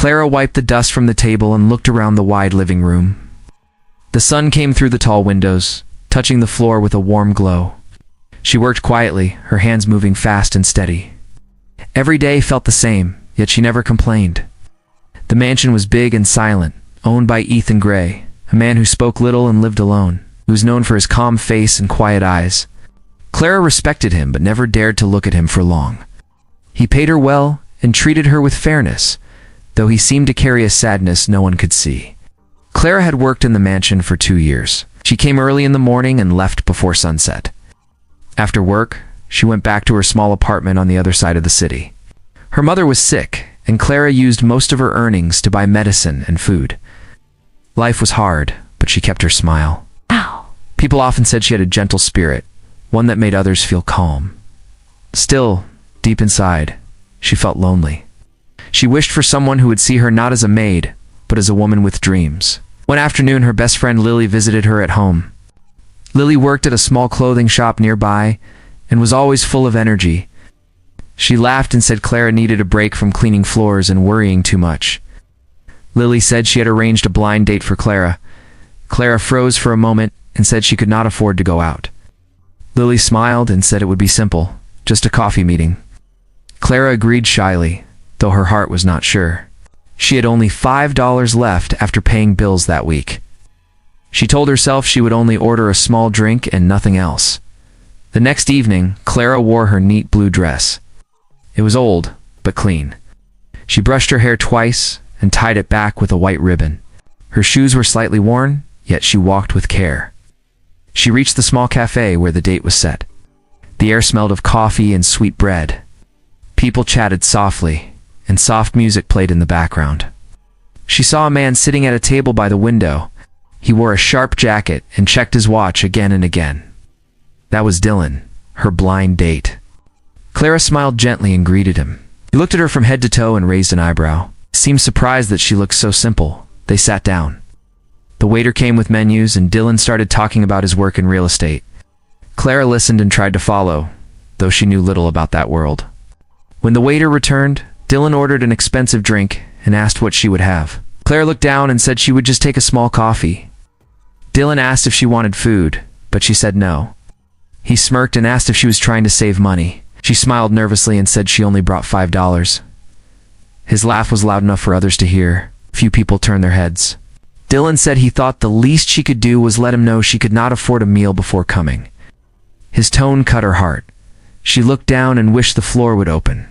Clara wiped the dust from the table and looked around the wide living room. The sun came through the tall windows, touching the floor with a warm glow. She worked quietly, her hands moving fast and steady. Every day felt the same, yet she never complained. The mansion was big and silent, owned by Ethan Gray, a man who spoke little and lived alone, who was known for his calm face and quiet eyes. Clara respected him but never dared to look at him for long. He paid her well and treated her with fairness, though he seemed to carry a sadness no one could see. Clara had worked in the mansion for 2 years. She came early in the morning and left before sunset. After work, she went back to her small apartment on the other side of the city. Her mother was sick, and Clara used most of her earnings to buy medicine and food. Life was hard, but she kept her smile. Ow. People often said she had a gentle spirit, one that made others feel calm. Still, deep inside, she felt lonely. She wished for someone who would see her not as a maid, but as a woman with dreams. One afternoon, her best friend Lily visited her at home. Lily worked at a small clothing shop nearby and was always full of energy. She laughed and said Clara needed a break from cleaning floors and worrying too much. Lily said she had arranged a blind date for Clara. Clara froze for a moment and said she could not afford to go out. Lily smiled and said it would be simple, just a coffee meeting. Clara agreed shyly, though her heart was not sure. She had only $5 left after paying bills that week. She told herself she would only order a small drink and nothing else. The next evening, Clara wore her neat blue dress. It was old, but clean. She brushed her hair twice and tied it back with a white ribbon. Her shoes were slightly worn, yet she walked with care. She reached the small cafe where the date was set. The air smelled of coffee and sweet bread. People chatted softly, and soft music played in the background. She saw a man sitting at a table by the window. He wore a sharp jacket and checked his watch again and again. That was Dylan, her blind date. Clara smiled gently and greeted him. He looked at her from head to toe and raised an eyebrow. He seemed surprised that she looked so simple. They sat down. The waiter came with menus and Dylan started talking about his work in real estate. Clara listened and tried to follow, though she knew little about that world. When the waiter returned, Dylan ordered an expensive drink and asked what she would have. Clara looked down and said she would just take a small coffee. Dylan asked if she wanted food, but she said no. He smirked and asked if she was trying to save money. She smiled nervously and said she only brought $5. His laugh was loud enough for others to hear. Few people turned their heads. Dylan said he thought the least she could do was let him know she could not afford a meal before coming. His tone cut her heart. She looked down and wished the floor would open.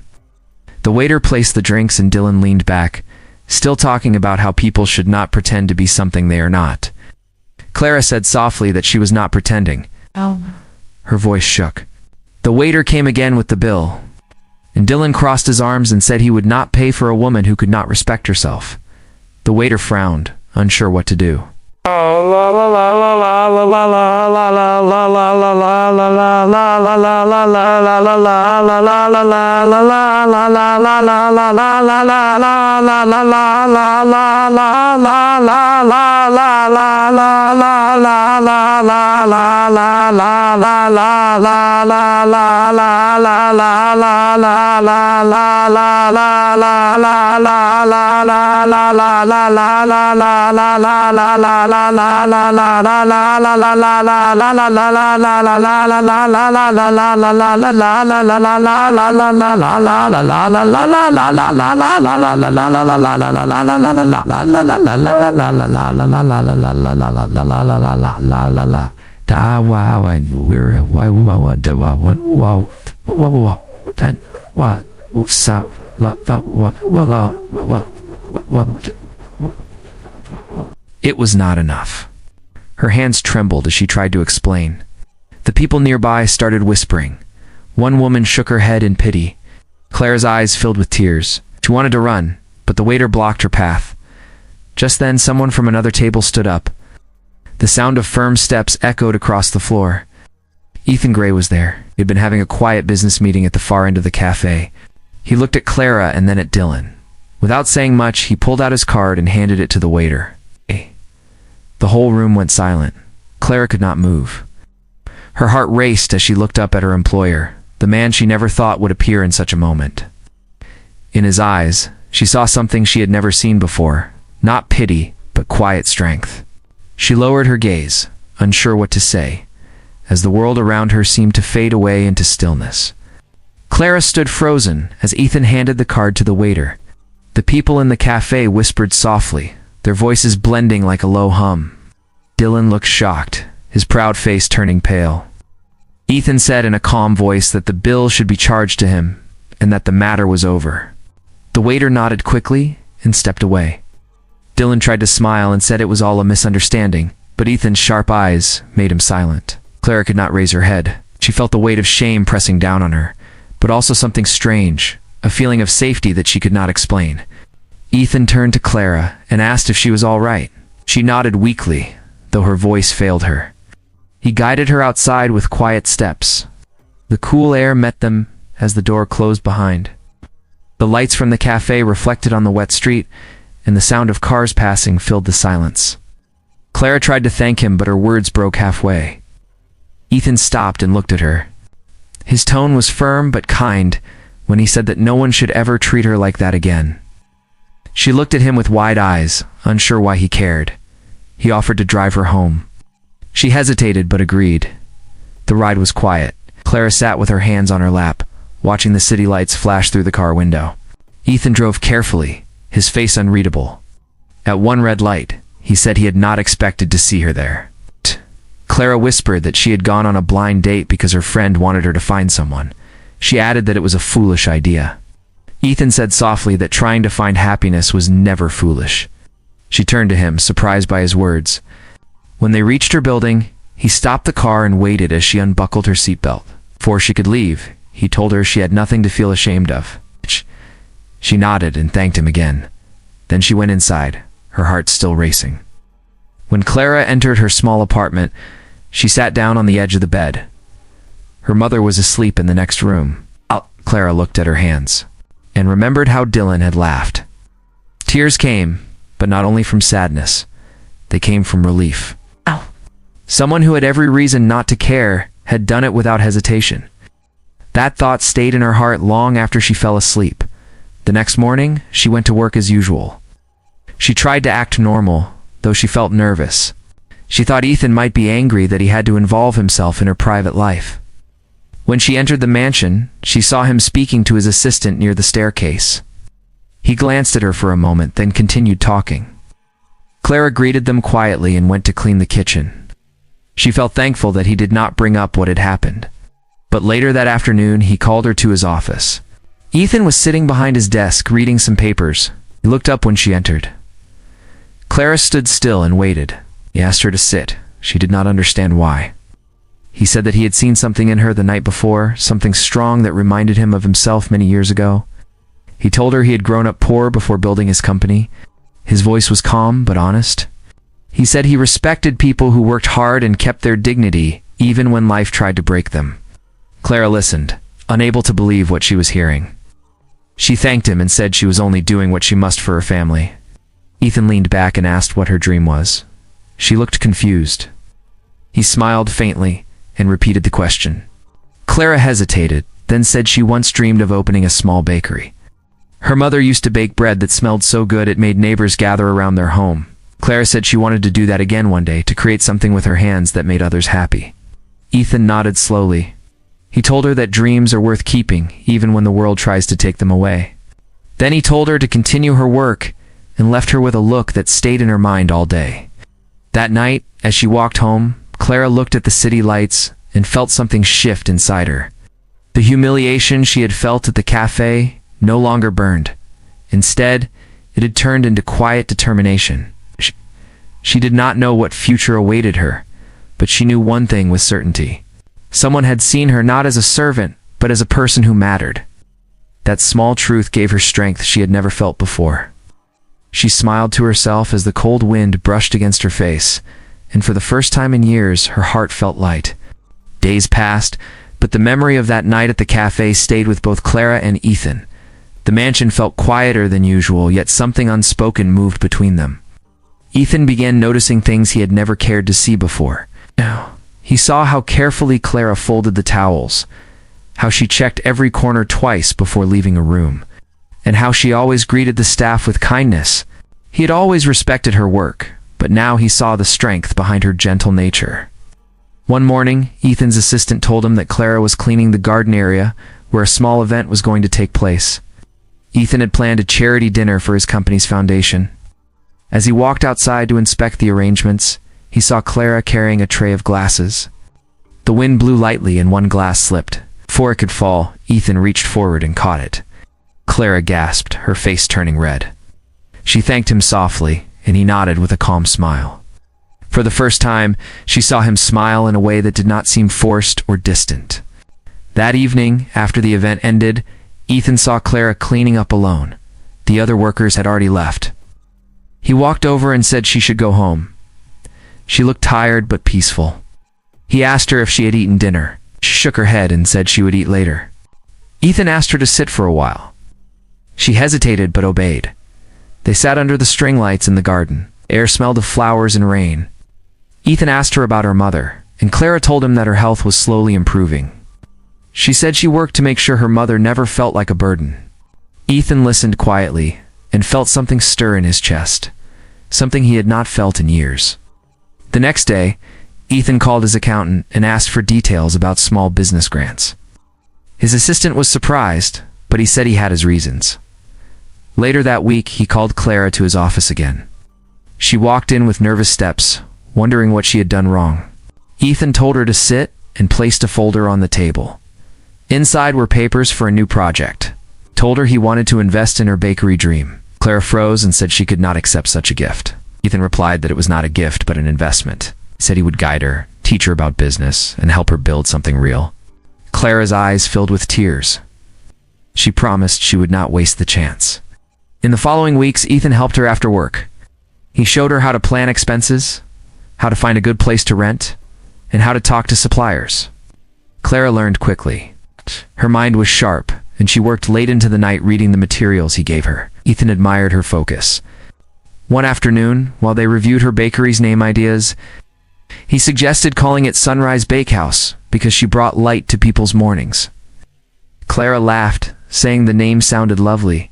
The waiter placed the drinks and Dylan leaned back, still talking about how people should not pretend to be something they are not. Clara said softly that she was not pretending. Her voice shook. The waiter came again with the bill, and Dylan crossed his arms and said he would not pay for a woman who could not respect herself. The waiter frowned, unsure what to do. It was not enough. Her hands trembled as she tried to explain. The people nearby started whispering. One woman shook her head in pity. Clara's eyes filled with tears. She wanted to run, but the waiter blocked her path. Just then, someone from another table stood up. The sound of firm steps echoed across the floor. Ethan Gray was there. He had been having a quiet business meeting at the far end of the cafe. He looked at Clara and then at Dylan. Without saying much, he pulled out his card and handed it to the waiter. The whole room went silent. Clara could not move. Her heart raced as she looked up at her employer, the man she never thought would appear in such a moment. In his eyes, She saw something she had never seen before, not pity, but quiet strength. She lowered her gaze, unsure what to say, as the world around her seemed to fade away into stillness. Clara stood frozen as Ethan handed the card to the waiter. The people in the cafe whispered softly, their voices blending like a low hum. Dylan looked shocked, his proud face turning pale. Ethan said in a calm voice that the bill should be charged to him, and that the matter was over. The waiter nodded quickly and stepped away. Dylan tried to smile and said it was all a misunderstanding, but Ethan's sharp eyes made him silent. Clara could not raise her head. She felt the weight of shame pressing down on her, but also something strange, a feeling of safety that she could not explain. Ethan turned to Clara and asked if she was all right. She nodded weakly, though her voice failed her. He guided her outside with quiet steps. The cool air met them as the door closed behind. The lights from the cafe reflected on the wet street, and the sound of cars passing filled the silence. Clara tried to thank him, but her words broke halfway. Ethan stopped and looked at her. His tone was firm but kind when he said that no one should ever treat her like that again. She looked at him with wide eyes, unsure why he cared. He offered to drive her home. She hesitated but agreed. The ride was quiet. Clara sat with her hands on her lap, watching the city lights flash through the car window. Ethan drove carefully, his face unreadable. At one red light, he said he had not expected to see her there. Clara whispered that she had gone on a blind date because her friend wanted her to find someone. She added that it was a foolish idea. Ethan said softly that trying to find happiness was never foolish. She turned to him, surprised by his words. When they reached her building, he stopped the car and waited as she unbuckled her seatbelt. Before she could leave, he told her she had nothing to feel ashamed of. She nodded and thanked him again. Then she went inside, her heart still racing. When Clara entered her small apartment, she sat down on the edge of the bed. Her mother was asleep in the next room. Clara looked at her hands and remembered how Dylan had laughed. Tears came, but not only from sadness. They came from relief. Someone who had every reason not to care had done it without hesitation. That thought stayed in her heart long after she fell asleep. The next morning, she went to work as usual. She tried to act normal, though she felt nervous. She thought Ethan might be angry that he had to involve himself in her private life. When she entered the mansion, she saw him speaking to his assistant near the staircase. He glanced at her for a moment, then continued talking. Clara greeted them quietly and went to clean the kitchen. She felt thankful that he did not bring up what had happened. But later that afternoon, he called her to his office. Ethan was sitting behind his desk reading some papers. He looked up when she entered. Clara stood still and waited. He asked her to sit. She did not understand why. He said that he had seen something in her the night before, something strong that reminded him of himself many years ago. He told her he had grown up poor before building his company. His voice was calm but honest. He said he respected people who worked hard and kept their dignity, even when life tried to break them. Clara listened, unable to believe what she was hearing. She thanked him and said she was only doing what she must for her family. Ethan leaned back and asked what her dream was. She looked confused. He smiled faintly and repeated the question. Clara hesitated, then said she once dreamed of opening a small bakery. Her mother used to bake bread that smelled so good it made neighbors gather around their home. Clara said she wanted to do that again one day, to create something with her hands that made others happy. Ethan nodded slowly. He told her that dreams are worth keeping, even when the world tries to take them away. Then he told her to continue her work and left her with a look that stayed in her mind all day. That night, as she walked home, Clara looked at the city lights and felt something shift inside her. The humiliation she had felt at the cafe no longer burned. Instead, it had turned into quiet determination. She did not know what future awaited her, but she knew one thing with certainty. Someone had seen her not as a servant, but as a person who mattered. That small truth gave her strength she had never felt before. She smiled to herself as the cold wind brushed against her face, and for the first time in years, her heart felt light. Days passed, but the memory of that night at the cafe stayed with both Clara and Ethan. The mansion felt quieter than usual, yet something unspoken moved between them. Ethan began noticing things he had never cared to see before. He saw how carefully Clara folded the towels, how she checked every corner twice before leaving a room. and how she always greeted the staff with kindness. He had always respected her work, but now he saw the strength behind her gentle nature. One morning, Ethan's assistant told him that Clara was cleaning the garden area where a small event was going to take place. Ethan had planned a charity dinner for his company's foundation. As he walked outside to inspect the arrangements, he saw Clara carrying a tray of glasses. The wind blew lightly and one glass slipped. Before it could fall, Ethan reached forward and caught it. Clara gasped, her face turning red. She thanked him softly, and he nodded with a calm smile. For the first time, she saw him smile in a way that did not seem forced or distant. That evening, after the event ended, Ethan saw Clara cleaning up alone. The other workers had already left. He walked over and said she should go home. She looked tired but peaceful. He asked her if she had eaten dinner. She shook her head and said she would eat later. Ethan asked her to sit for a while. She hesitated but obeyed. They sat under the string lights in the garden. Air smelled of flowers and rain. Ethan asked her about her mother, and Clara told him that her health was slowly improving. She said she worked to make sure her mother never felt like a burden. Ethan listened quietly and felt something stir in his chest, something he had not felt in years. The next day, Ethan called his accountant and asked for details about small business grants. His assistant was surprised, but he said he had his reasons. Later that week, he called Clara to his office again. She walked in with nervous steps, wondering what she had done wrong. Ethan told her to sit and placed a folder on the table. Inside were papers for a new project. Told her he wanted to invest in her bakery dream. Clara froze and said she could not accept such a gift. Ethan replied that it was not a gift but an investment. He said he would guide her, teach her about business, and help her build something real. Clara's eyes filled with tears. She promised she would not waste the chance. In the following weeks, Ethan helped her after work. He showed her how to plan expenses, how to find a good place to rent, and how to talk to suppliers. Clara learned quickly. Her mind was sharp, and she worked late into the night reading the materials he gave her. Ethan admired her focus. One afternoon, while they reviewed her bakery's name ideas, he suggested calling it Sunrise Bakehouse because she brought light to people's mornings. Clara laughed, saying the name sounded lovely.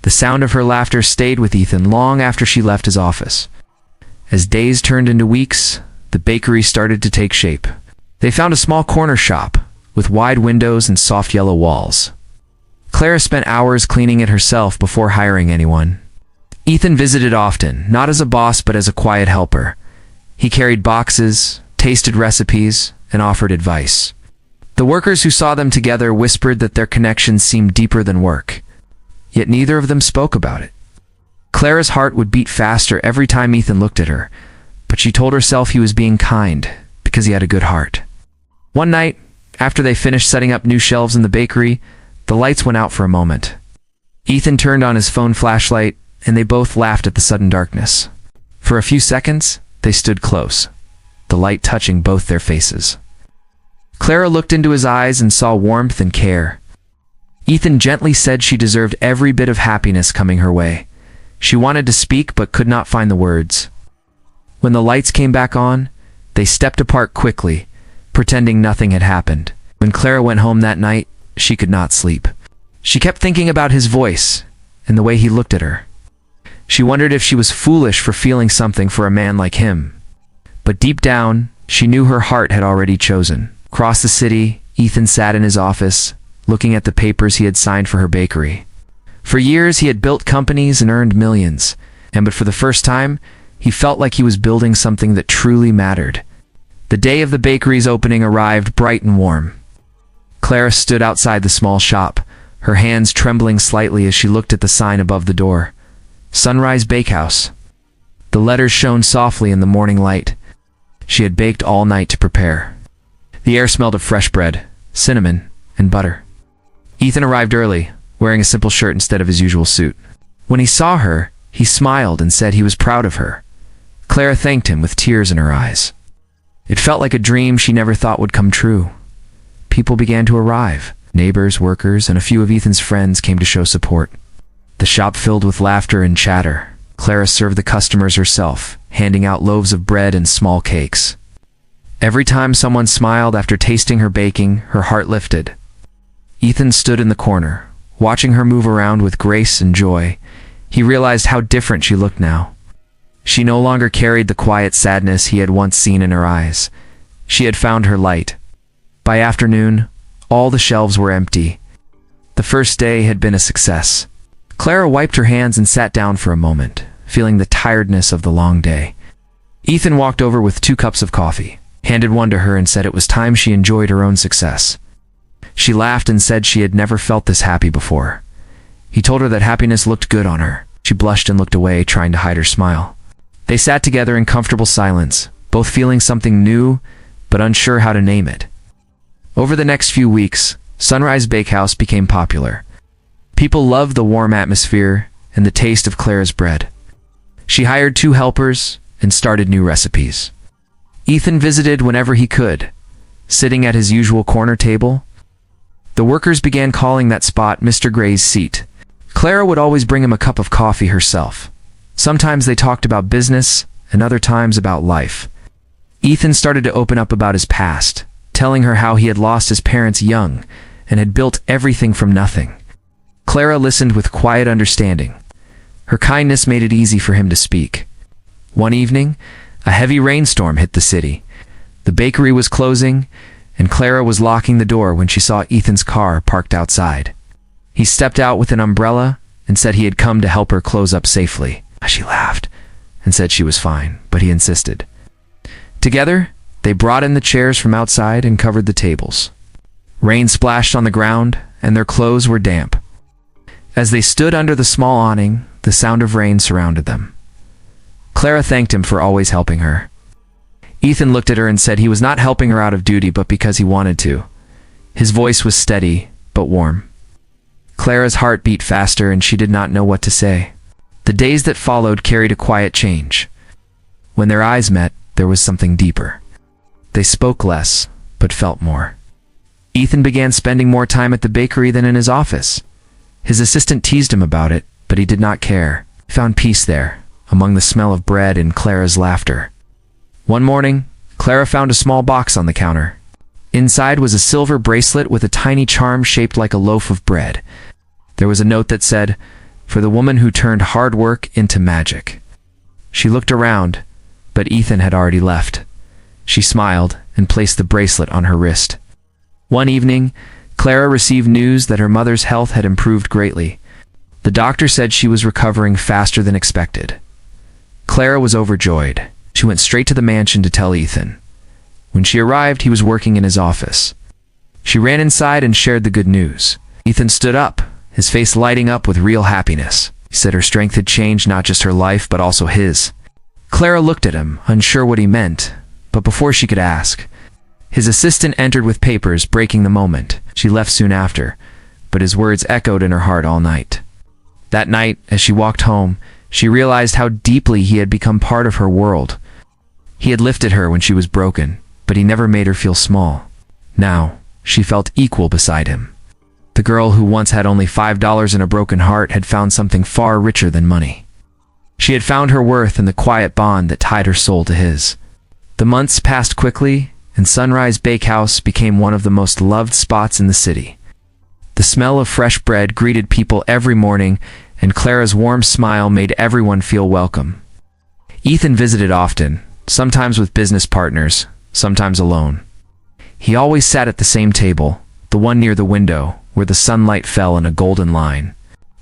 The sound of her laughter stayed with Ethan long after she left his office. As days turned into weeks, the bakery started to take shape. They found a small corner shop with wide windows and soft yellow walls. Clara spent hours cleaning it herself before hiring anyone. Ethan visited often, not as a boss but as a quiet helper. He carried boxes, tasted recipes, and offered advice. The workers who saw them together whispered that their connection seemed deeper than work, yet neither of them spoke about it. Clara's heart would beat faster every time Ethan looked at her, but she told herself he was being kind because he had a good heart. One night, after they finished setting up new shelves in the bakery, the lights went out for a moment. Ethan turned on his phone flashlight, and they both laughed at the sudden darkness. For a few seconds, they stood close, the light touching both their faces. Clara looked into his eyes and saw warmth and care. Ethan gently said she deserved every bit of happiness coming her way. She wanted to speak but could not find the words. When the lights came back on, they stepped apart quickly, pretending nothing had happened. When Clara went home that night, she could not sleep. She kept thinking about his voice and the way he looked at her. She wondered if she was foolish for feeling something for a man like him. But deep down, she knew her heart had already chosen. Across the city, Ethan sat in his office, looking at the papers he had signed for her bakery. For years, he had built companies and earned millions, but for the first time, he felt like he was building something that truly mattered. The day of the bakery's opening arrived bright and warm. Clara stood outside the small shop, her hands trembling slightly as she looked at the sign above the door. Sunrise Bakehouse. The letters shone softly in the morning light. She had baked all night to prepare. The air smelled of fresh bread, cinnamon, and butter. Ethan arrived early, wearing a simple shirt instead of his usual suit. When he saw her, he smiled and said he was proud of her. Clara thanked him with tears in her eyes. It felt like a dream she never thought would come true. People began to arrive. Neighbors, workers, and a few of Ethan's friends came to show support. The shop filled with laughter and chatter. Clara served the customers herself, handing out loaves of bread and small cakes. Every time someone smiled after tasting her baking, her heart lifted. Ethan stood in the corner, Watching her move around with grace and joy, he realized how different she looked now. She no longer carried the quiet sadness he had once seen in her eyes. She had found her light. By afternoon, all the shelves were empty. The first day had been a success. Clara wiped her hands and sat down for a moment, feeling the tiredness of the long day. Ethan walked over with 2 cups of coffee, handed one to her and said it was time she enjoyed her own success. She laughed and said she had never felt this happy before. He told her that happiness looked good on her. She blushed and looked away, trying to hide her smile. They sat together in comfortable silence, both feeling something new, but unsure how to name it. Over the next few weeks, Sunrise Bakehouse became popular. People loved the warm atmosphere and the taste of Clara's bread. She hired 2 helpers and started new recipes. Ethan visited whenever he could, sitting at his usual corner table. The workers began calling that spot Mr. Gray's seat. Clara would always bring him a cup of coffee herself. Sometimes they talked about business, and other times about life. Ethan started to open up about his past, telling her how he had lost his parents young and had built everything from nothing. Clara listened with quiet understanding. Her kindness made it easy for him to speak. One evening, a heavy rainstorm hit the city. The bakery was closing, and Clara was locking the door when she saw Ethan's car parked outside. He stepped out with an umbrella and said he had come to help her close up safely. She laughed and said she was fine, but he insisted. Together, they brought in the chairs from outside and covered the tables. Rain splashed on the ground, and their clothes were damp. As they stood under the small awning, the sound of rain surrounded them. Clara thanked him for always helping her. Ethan looked at her and said he was not helping her out of duty but because he wanted to. His voice was steady, but warm. Clara's heart beat faster and she did not know what to say. The days that followed carried a quiet change. When their eyes met, there was something deeper. They spoke less, but felt more. Ethan began spending more time at the bakery than in his office. His assistant teased him about it, but he did not care. He found peace there, among the smell of bread and Clara's laughter. One morning, Clara found a small box on the counter. Inside was a silver bracelet with a tiny charm shaped like a loaf of bread. There was a note that said, "For the woman who turned hard work into magic." She looked around, but Ethan had already left. She smiled and placed the bracelet on her wrist. One evening, Clara received news that her mother's health had improved greatly. The doctor said she was recovering faster than expected. Clara was overjoyed. She went straight to the mansion to tell Ethan. When she arrived, he was working in his office. She ran inside and shared the good news. Ethan stood up, his face lighting up with real happiness. He said her strength had changed not just her life, but also his. Clara looked at him, unsure what he meant, but before she could ask, his assistant entered with papers, breaking the moment. She left soon after, but his words echoed in her heart all night. That night, as she walked home, she realized how deeply he had become part of her world. He had lifted her when she was broken, but he never made her feel small. Now, she felt equal beside him. The girl who once had only $5 and a broken heart had found something far richer than money. She had found her worth in the quiet bond that tied her soul to his. The months passed quickly, and Sunrise Bakehouse became one of the most loved spots in the city. The smell of fresh bread greeted people every morning, and Clara's warm smile made everyone feel welcome. Ethan visited often, sometimes with business partners, sometimes alone. He always sat at the same table, the one near the window, where the sunlight fell in a golden line.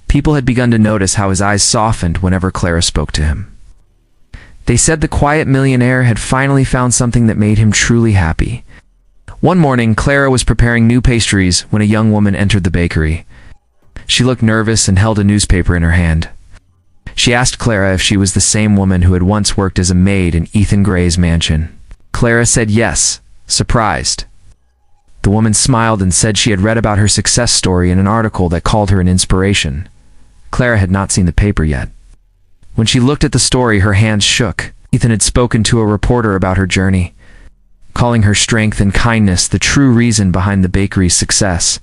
People had begun to notice how his eyes softened whenever Clara spoke to him. They said the quiet millionaire had finally found something that made him truly happy. One morning, Clara was preparing new pastries when a young woman entered the bakery. She looked nervous and held a newspaper in her hand. She asked Clara if she was the same woman who had once worked as a maid in Ethan Gray's mansion. Clara said yes, surprised. The woman smiled and said she had read about her success story in an article that called her an inspiration. Clara had not seen the paper yet. When she looked at the story, her hands shook. Ethan had spoken to a reporter about her journey, calling her strength and kindness the true reason behind the bakery's success.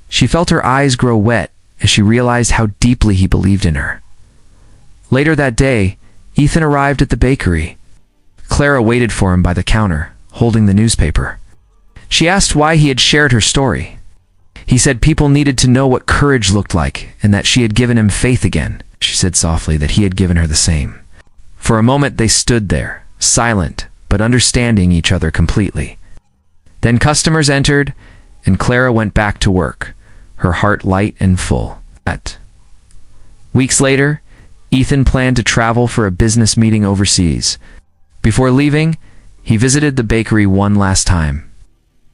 She felt her eyes grow wet as she realized how deeply he believed in her. Later that day, Ethan arrived at the bakery. Clara waited for him by the counter, holding the newspaper. She asked why he had shared her story. He said people needed to know what courage looked like and that she had given him faith again. She said softly that he had given her the same. For a moment they stood there, silent, but understanding each other completely. Then customers entered, and Clara went back to work, her heart light and full. Weeks later, Ethan planned to travel for a business meeting overseas. Before leaving, he visited the bakery one last time.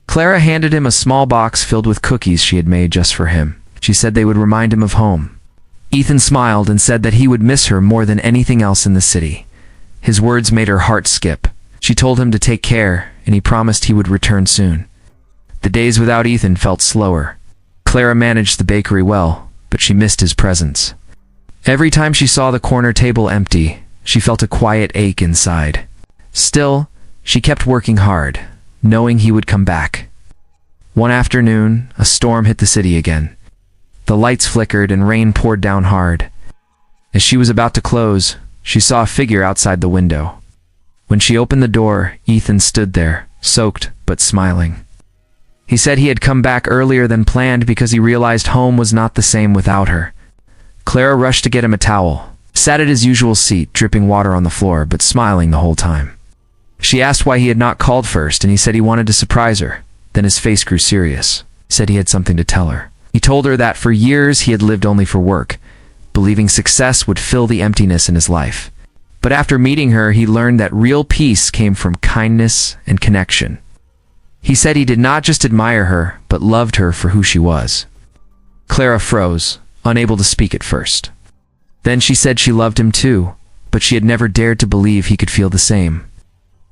Clara handed him a small box filled with cookies she had made just for him. She said they would remind him of home. Ethan smiled and said that he would miss her more than anything else in the city. His words made her heart skip. She told him to take care, and he promised he would return soon. The days without Ethan felt slower. Clara managed the bakery well, but she missed his presence. Every time she saw the corner table empty, she felt a quiet ache inside. Still, she kept working hard, knowing he would come back. One afternoon, a storm hit the city again. The lights flickered and rain poured down hard. As she was about to close, she saw a figure outside the window. When she opened the door, Ethan stood there, soaked but smiling. He said he had come back earlier than planned because he realized home was not the same without her. Clara rushed to get him a towel, sat at his usual seat, dripping water on the floor, but smiling the whole time. She asked why he had not called first, and he said he wanted to surprise her. Then his face grew serious. He said he had something to tell her. He told her that for years he had lived only for work, believing success would fill the emptiness in his life. But after meeting her, he learned that real peace came from kindness and connection. He said he did not just admire her, but loved her for who she was. Clara froze, unable to speak at first. Then she said she loved him too, but she had never dared to believe he could feel the same.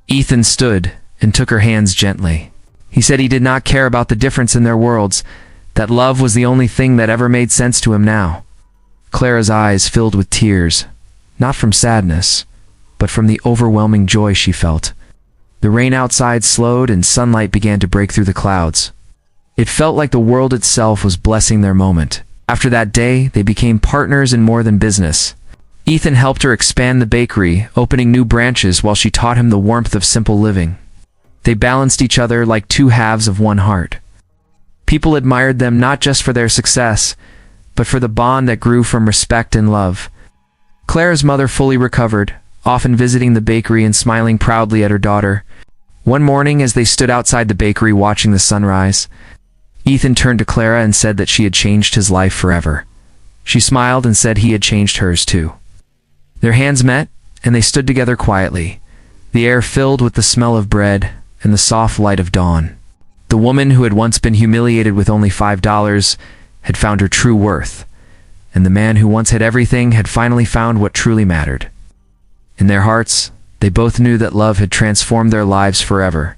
Ethan stood and took her hands gently. He said he did not care about the difference in their worlds, that love was the only thing that ever made sense to him now. Clara's eyes filled with tears, not from sadness, but from the overwhelming joy she felt. The rain outside slowed and sunlight began to break through the clouds. It felt like the world itself was blessing their moment. After that day, they became partners in more than business. Ethan helped her expand the bakery, opening new branches while she taught him the warmth of simple living. They balanced each other like two halves of one heart. People admired them not just for their success, but for the bond that grew from respect and love. Clara's mother fully recovered, often visiting the bakery and smiling proudly at her daughter. One morning, as they stood outside the bakery watching the sunrise, Ethan turned to Clara and said that she had changed his life forever. She smiled and said he had changed hers too. Their hands met, and they stood together quietly, the air filled with the smell of bread and the soft light of dawn. The woman who had once been humiliated with only $5 had found her true worth, and the man who once had everything had finally found what truly mattered. In their hearts, they both knew that love had transformed their lives forever,